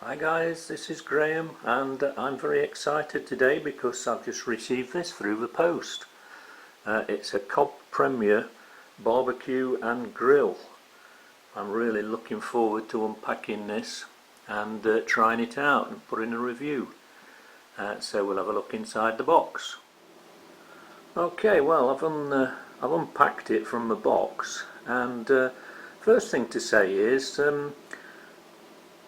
Hi guys, this is Graham and I'm very excited today because I've just received this through the post. It's a Cobb Premier barbecue and grill. I'm really looking forward to unpacking this and trying it out and putting a review. So we'll have a look inside the box. Okay, well I've unpacked it from the box, and first thing to say is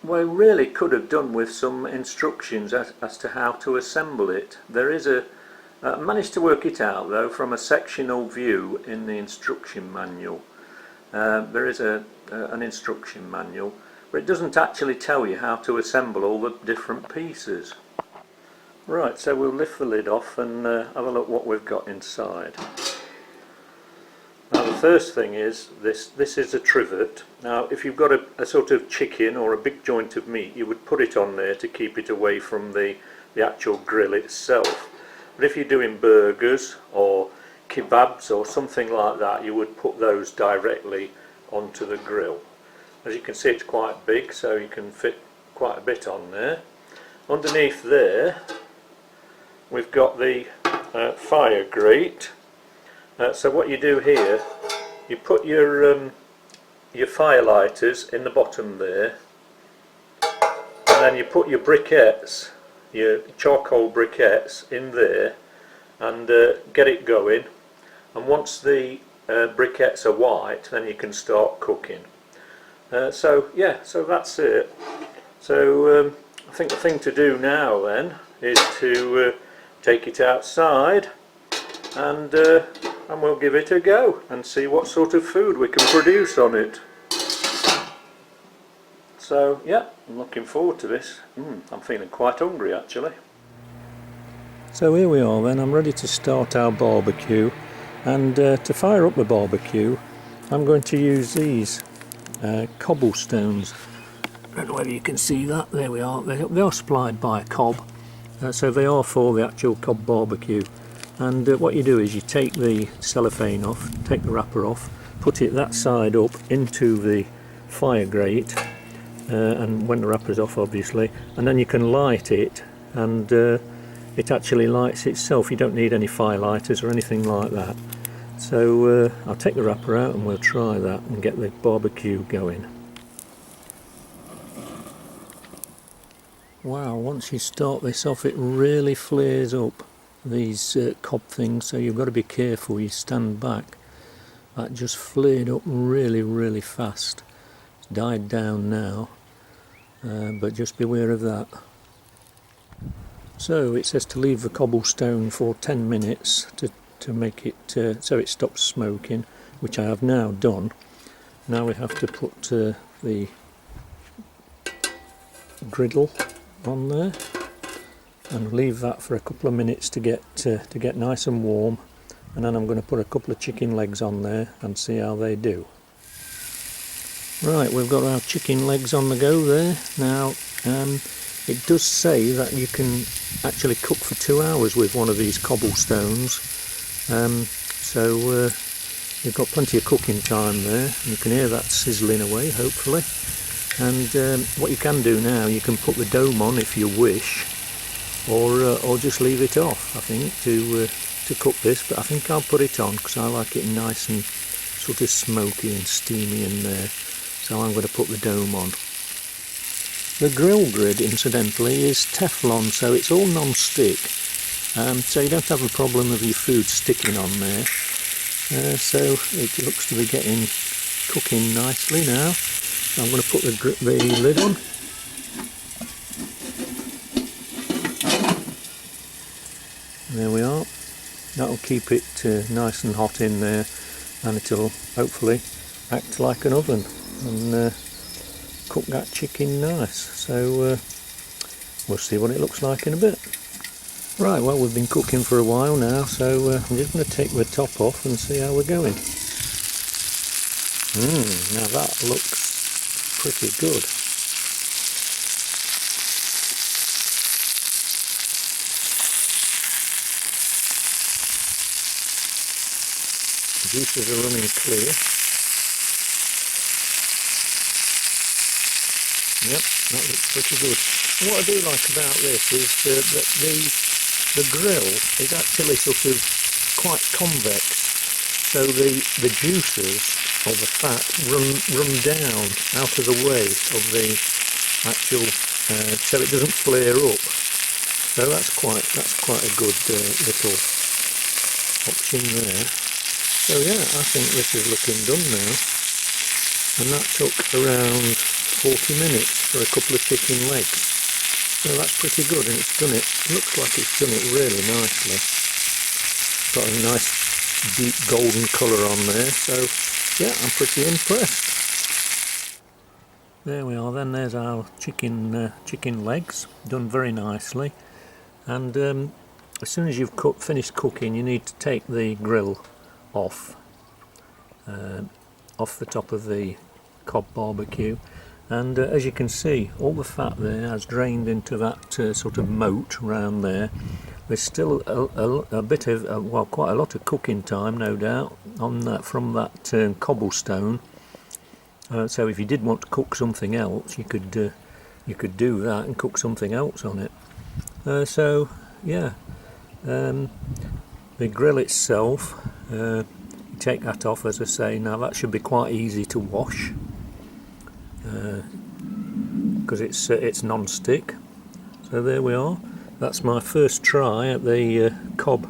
we really could have done with some instructions as to how to assemble it. There is managed to work it out though from a sectional view in the instruction manual. There is an instruction manual, but it doesn't actually tell you how to assemble all the different pieces. Right, so we'll lift the lid off and have a look what we've got inside. Now the first thing is this is a trivet. Now if you've got a sort of chicken or a big joint of meat, you would put it on there to keep it away from the actual grill itself. But if you're doing burgers or kebabs or something like that, you would put those directly onto the grill. As you can see, it's quite big, so you can fit quite a bit on there. Underneath there we've got the fire grate. So what you do here, you put your fire lighters in the bottom there, and then you put your briquettes, your charcoal briquettes in there, and get it going. And once the briquettes are white, then you can start cooking. So yeah, so that's it. So I think the thing to do now then is to take it outside and we'll give it a go and see what sort of food we can produce on it. So yeah, I'm looking forward to this. I'm feeling quite hungry actually. So here we are then, I'm ready to start our barbecue, and to fire up the barbecue I'm going to use these cobblestones. I don't know whether you can see that, there we are. They are supplied by Cobb, so they are for the actual Cobb barbecue. And what you do is you take the cellophane off, take the wrapper off, put it that side up into the fire grate, and when the wrapper's off obviously, and then you can light it, and it actually lights itself. You don't need any fire lighters or anything like that. So I'll take the wrapper out and we'll try that and get the barbecue going. Wow, once you start this off it really flares up, these Cobb things, so you've got to be careful. You stand back. That just flared up really fast. It's died down now, but just beware of that. So it says to leave the cobblestone for 10 minutes to make it so it stops smoking, which I have now done. Now we have to put the griddle on there and leave that for a couple of minutes to get nice and warm, and then I'm going to put a couple of chicken legs on there and see how they do. Right, we've got our chicken legs on the go there. Now it does say that you can actually cook for 2 hours with one of these cobblestones, so you've got plenty of cooking time there, and you can hear that sizzling away hopefully. And what you can do now, you can put the dome on if you wish, or just leave it off, I think, to cook this. But I think I'll put it on because I like it nice and sort of smoky and steamy in there, so I'm going to put the dome on. The grill grid, incidentally, is Teflon, so it's all non-stick, so you don't have a problem of your food sticking on there. So it looks to be cooking nicely now. So I'm going to put the lid on. There we are. That'll keep it nice and hot in there, and it'll hopefully act like an oven and cook that chicken nice. So we'll see what it looks like in a bit. Right, well, we've been cooking for a while now, so I'm just going to take the top off and see how we're going. Now that looks pretty good. The juices are running clear. Yep, that looks pretty good. And what I do like about this is that the grill is actually sort of quite convex, so the juices of the fat run down out of the way of the actual, so it doesn't flare up. So that's quite a good little option there. So yeah, I think this is looking done now, and that took around 40 minutes for a couple of chicken legs. So that's pretty good, and it's done it. Looks like it's done it really nicely. Got a nice deep golden colour on there, so yeah, I'm pretty impressed. There we are then, there's our chicken legs, done very nicely. And as soon as you've finished cooking, you need to take the grill off the top of the Cobb BBQ. And as you can see, all the fat there has drained into that sort of moat around there. There's still a bit of, well, quite a lot of cooking time, no doubt, on that from that cobblestone. So if you did want to cook something else, you could do that and cook something else on it. So yeah, the grill itself, you take that off, as I say. Now that should be quite easy to wash, because it's non-stick. So there we are. That's my first try at the Cobb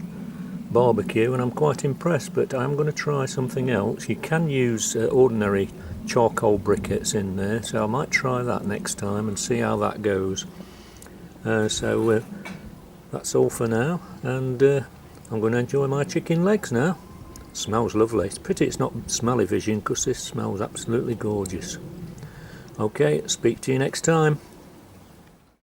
BBQ, and I'm quite impressed, but I'm going to try something else. You can use ordinary charcoal briquettes in there, so I might try that next time and see how that goes. So that's all for now, and I'm going to enjoy my chicken legs now. Smells lovely. It's pity it's not smelly vision, because this smells absolutely gorgeous. Okay, speak to you next time.